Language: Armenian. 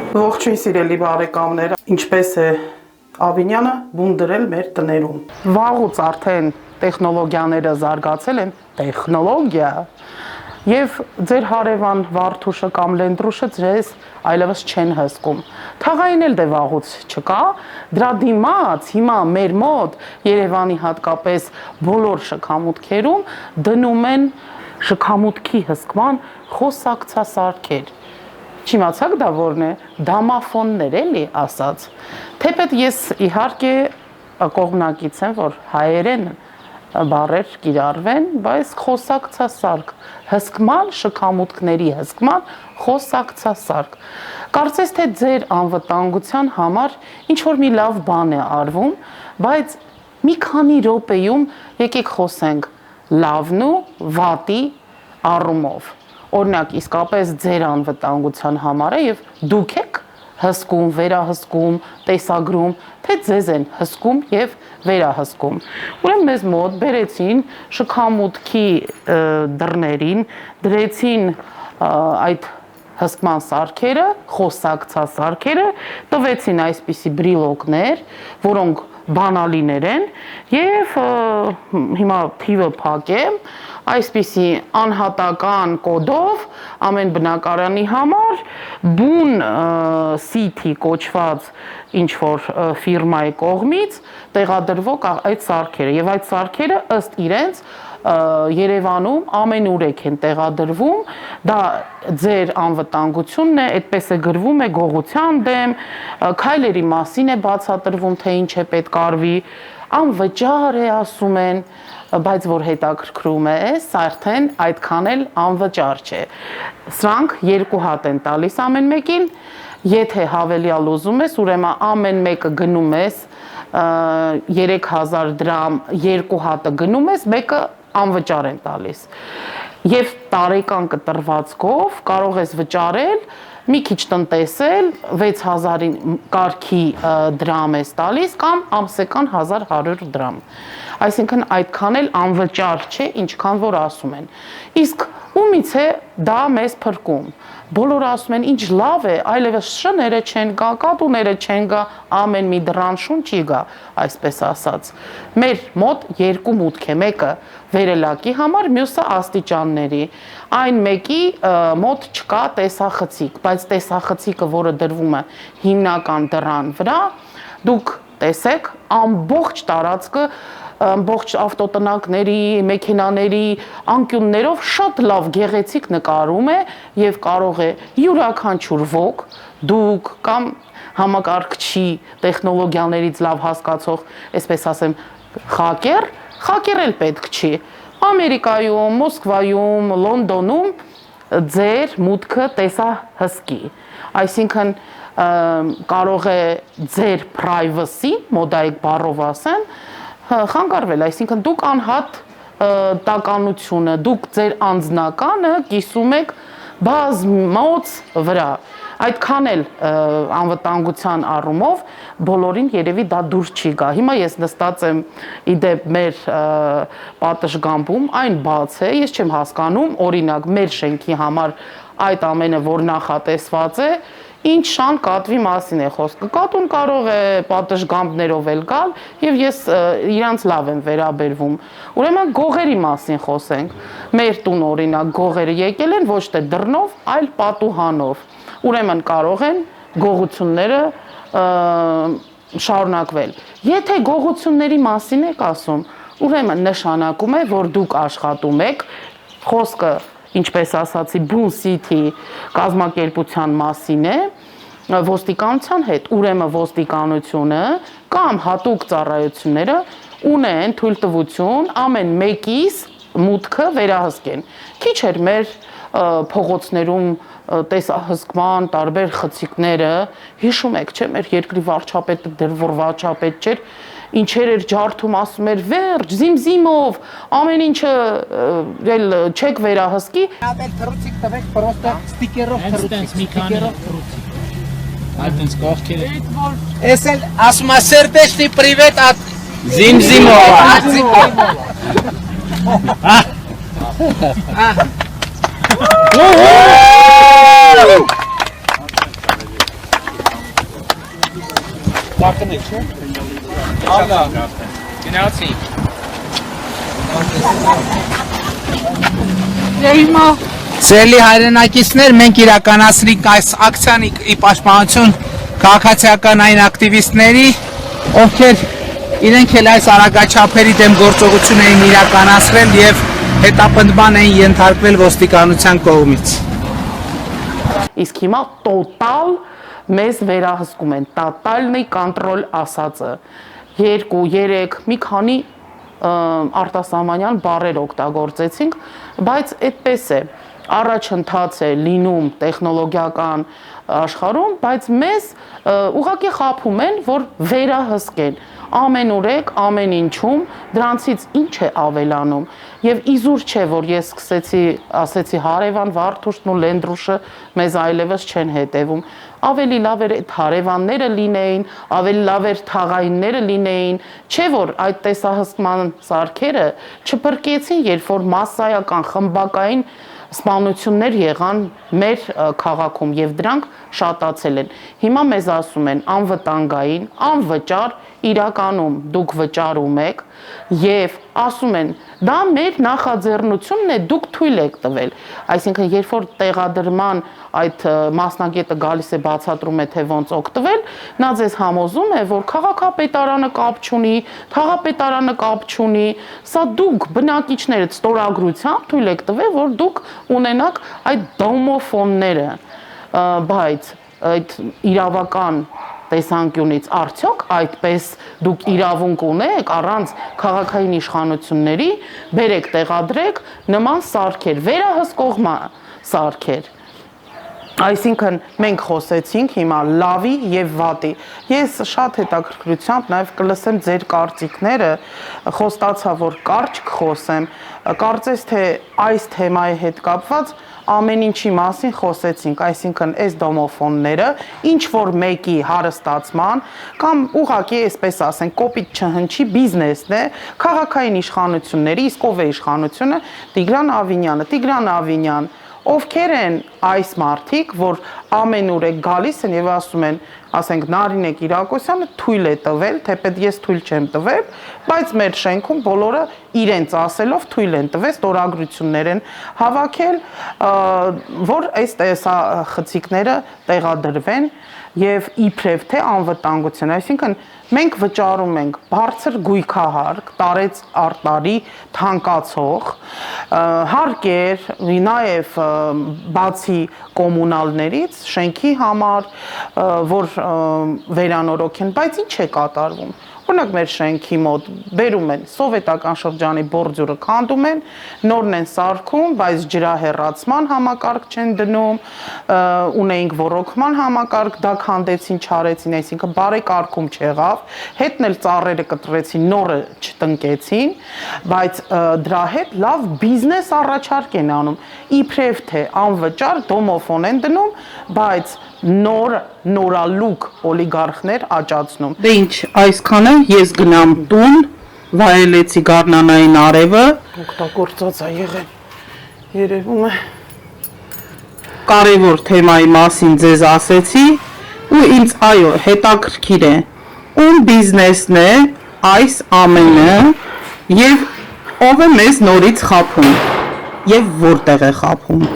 Ողջույն սիրելի բարեկամներ, ինչպես է Ավինյանը բուն դրել մեր տներում։ Վաղուց արդեն տեխնոլոգիաները զարգացել են, տեխնոլոգիա, եւ ձեր հարևան Վարդուշը կամ Լենդրուշը ձեզ այլևս չեն հսկում։ Թաղային էլ դե վաղուց չկա, դրա դիմաց հիմա մեր մոտ Երևանի հատկապես բոլոր շքամուտքերում դնում են շքամուտքի հսկման խոսակցասարքեր։ Չիմացաք դա որն է, դամաֆոններ էլի ասած, թեպետ ես իհարկե կողմնակից եմ, որ հայերեն բառեր կիրառվեն, բայց խոսակցասարք, հսկման, շքամուտքների հսկման խոսակցասարք։ Կարծես թե ձեր անվտանգության համար ինչ-որ մի լավ բան է արվում, բայց մի քանի րոպեում եկեք խոսենք լավն ու վատի առումով։ Օրինակ, իսկապես ձեր անվտանգության համար է եւ դուք եք հսկում, վերահսկում, տեսագրում, թե ձեզ են հսկում եւ վերահսկում։ Ուրեմն մեզ մոտ բերեցին շքամուտքի դռներին, դրեցին այդ հսկման սարքերը, խոսակցասարքերը, տվեցին այսպիսի բրիլոկներ, որոնք բանալիներ են եւ հիմա թիվը փակեմ այսպիսի անհատական կոդով ամեն բնակարանի համար բուն սիթի կոչված ինչ որ ֆիրմայի կողմից տեղադրվող այդ սարքերը եւ այդ սարքերը ըստ իրենց Երևանում ամենուրեք են տեղադրվում, դա ձեր անվտանգությունն է, այդպես է գրվում է գողության դեմ, քայլերի մասին է բացատրվում, թե ինչ է պետք արվի, անվճար է ասում են, բայց որ հետաքրքրում է, սա արդեն այդքան էլ անվճար չէ։ Սրանք 2 հատ են տալիս ամեն մեկին, եթե հավելյալ ուզում ես, ուրեմն ամեն մեկը գնում ես 3000 դրամ 2 հատը գնում ես, մեկը անվճար են տալիս։ Եվ տարեկան կտրվածքով կարող ես վճարել, մի քիչ տնտեսել, 6000-ին կարգի դրամ ես տալիս կամ ամսական 1100 դրամ։ Այսինքն այդքան էլ անվճար չէ, ինչքան որ ասում են։ Իսկ ումից է դա մեզ փրկում։ Բոլորը ասում են, ինչ լավ է, այլևս շները չեն գա, կատուները չեն գա, ամեն մի դռան շուն չի գա, այսպես ասած։ Մեր մոտ 2 մուտք է, մեկը վերելակի համար, մյուսը աստիճանների։ Այն մեկի մոտ չկա տեսախցիկ, բայց տեսախցիկը, որը դրվում է հիմնական դռան վրա, դուք տեսեք, ամբողջ տարածքը ամբողջ ավտոտնակների, մեքենաների անկյուններով շատ լավ գեղեցիկ նկարում է եւ կարող է յուրաքանչյուր ոք, դուք կամ համակարգչի տեխնոլոգիաներից լավ հասկացող, այսպես ասեմ, խակեր էլ պետք չի։ Ամերիկայում, Մոսկվայում, Լոնդոնում ձեր մուտքը տեսահսկի։ Այսինքն կարող է ձեր privacy, մոդայիկ բառով ասեմ, խանգարվել, այսինքն դուք անհատ տականությունը, դուք ձեր անձնականը կիսում եք բազմոց վրա, այդքան էլ անվտանգության առումով բոլորին երևի դա դուրս չի գա։ Հիմա ես նստած եմ իդեպ մեր պատշգամբում, այն բաց է, ես չեմ հասկանում, օրինակ մեր շենքի համար այդ ամենը, որ նախատեսված է, ինչ շան կատվի մասին է խոսքը։ Կատուն կարող է պատշգամբներով էլ գալ եւ ես իրանց լավ եմ վերաբերվում։ Ուրեմն գողերի մասին խոսենք։ Մեր տուն օրինակ գողերը եկել են ոչ թե դռնով, այլ պատուհանով։ Ուրեմն կարող են գողությունները շարունակվել։ Եթե գողությունների մասին եք ասում, ուրեմն նշանակում է, որ դուք աշխատում եք, խոսքը ինչպես ասացի, բուն սիթի կազմակերպության մասին է, ոստիկանության հետ, ուրեմն ոստիկանությունը կամ հատուկ ծառայությունները ունեն թույլտվություն ամեն մեկիս մուտքը վերահսկեն։ Քիչ էր մեր փողոցներում տեսահսկման տարբեր խցիկները, հիշում եք, չէ՞, մեր երկրի վարչապետը դեռ որ վարչապետ չէր, ինչեր էր ջարդում, ասում էր վերջ, զիմզիմով, ամեն ինչը էլ չեք վերահսկի։ Ապել թռուցիկ տվեք, պրոստը ստիկերով թռուցիկ, ստիկերով թռուցիկ։ Այդպես կողքերը։ Էս էլ ասում է սերտեշտի պրիվետ at զիմզիմով։ Կարկնեք, չէ՞։ Ալա։ Գնացի։ Սիրելի հայրենակիցներ, մենք իրականացրինք այս ակցիան ի պաշտպանություն քաղաքացիական այն ակտիվիստների, ովքեր իրենք էլ այս արագաչափերի դեմ գործողություն էին իրականացրել եւ հետապնդման էին ենթարկվել ոստիկանության կողմից։ Իսկ հիմա տոտալ մեզ վերահսկում են, տոտալնի կոնտրոլ ասածը, 2, 3, մի քանի արտասահմանյան բառեր օգտագործեցինք, բայց այդպես է, առաջընթաց է լինում տեխնոլոգիական աշխարհում, բայց մեզ ուղղակի խաբում են, որ վերահսկեն, ամենուրեք, ամեն ինչում, դրանցից ինչ է ավելանում, եւ իզուր չէ, որ ես ասեցի հարևան Վարդուշն ու Լենդրուշը մեզ այլևս չեն հետևում, ավելի լավ էր այդ հարևանները լինեին, ավելի լավ էր թաղայինները լինեին, չէ որ այդ տեսահսկման սարքերը չփրկեցին, երբ որ մասսայական խմբակային սպանություններ եղան մեր քաղաքում եւ դրանք շատացել են։ Հիմա մեզ ասում են անվտանգային, անվճար, իրականում դուք վճարում եք եւ ասում են դա մեր նախաձեռնությունն է, դուք թույլ եք տվել։ Այսինքն երբ որ տեղադրման այդ մասնագետը գալիս է բացատրում է թե ոնց օգտվել, նա ձեզ համոզում է, որ քաղաքապետարանը կապ չունի, թաղապետարանը կապ չունի, սա դուք բնակիչներդ ստորագրությամբ թույլ եք տվել, որ դուք ունենաք այդ դոմոֆոնները, բայց այդ իրավական տեսանկյունից արդյոք այդպես դուք իրավունք ունեք առանց քաղաքային իշխանությունների բերեք տեղադրեք նման սարքեր, վերահսկող սարքեր։ Այսինքն մենք խոսեցինք հիմա լավի եւ վատի։ Ես շատ հետաքրքրությամբ նաեւ կլսեմ ձեր կարծիքները, խոստացա որ կարճ կխոսեմ, կարծես թե այս թեմայի հետ կապված ամեն ինչի մասին խոսեցինք, այսինքն այս դոմոֆոնները ինչ որ մեկի հարստացման կամ ուղղակի այսպես ասենք կոպիտ չհնչի բիզնեսն է, քաղաքային իշխանությունների, իսկ ով է իշխանությունը, Տիգրան Ավինյան, ովքեր են այս մարդիկ, որ ամենուրեք գալիս են եւ ասում են, ասենք Նարինե Կիրակոսյանը թույլ է տվել, թեպետ ես թույլ չեմ տվել, բայց մեր շենքում բոլորը իրենց ասելով թույլ են տվել, ստորագրություններ են հավաքել, որ այս տեսախցիկները տեղադրվեն եւ իբրև թե անվտանգություն, այսինքն մենք վճարում ենք բարձր գույքահարկ, տարեց արտարի թանկացող հարկեր, նաեւ բացի կոմունալներից, շենքի համար, որ վերանորոգ են, բայց ինչ է կատարվում։ Օրինակ մեր շենքի մոտ բերում են սովետական շրջանի բորձյուրը քանդում են, նորն են սարքում, բայց ջրահեռացման համակարգ չեն դնում, ունեինք ոռոգման համակարգ, դա քանդեցին, չարեցին, այսինքն բարեկարգում չեղավ, հետն էլ ծառերը կտրեցին, նորը չտնկեցին, բայց դրա հետ լավ բիզնես առաջարկ են անում, իբրև թե անվճար դոմոֆոն են դնում, բայց նորալուկ օլիգարխներ աճացնում։ Դե ինչ, այսքանը ես գնամ տուն, վայելեցի գարնանային արևը, օգտագործած է եղել, երևում է կարևոր թեմայի մասին ձեզ ասեցի, ու ինձ այո, հետաքրքիր է, ում բիզնեսն է այս ամենը եւ ով է մեզ նորից խաբում եւ որտեղ է խաբում։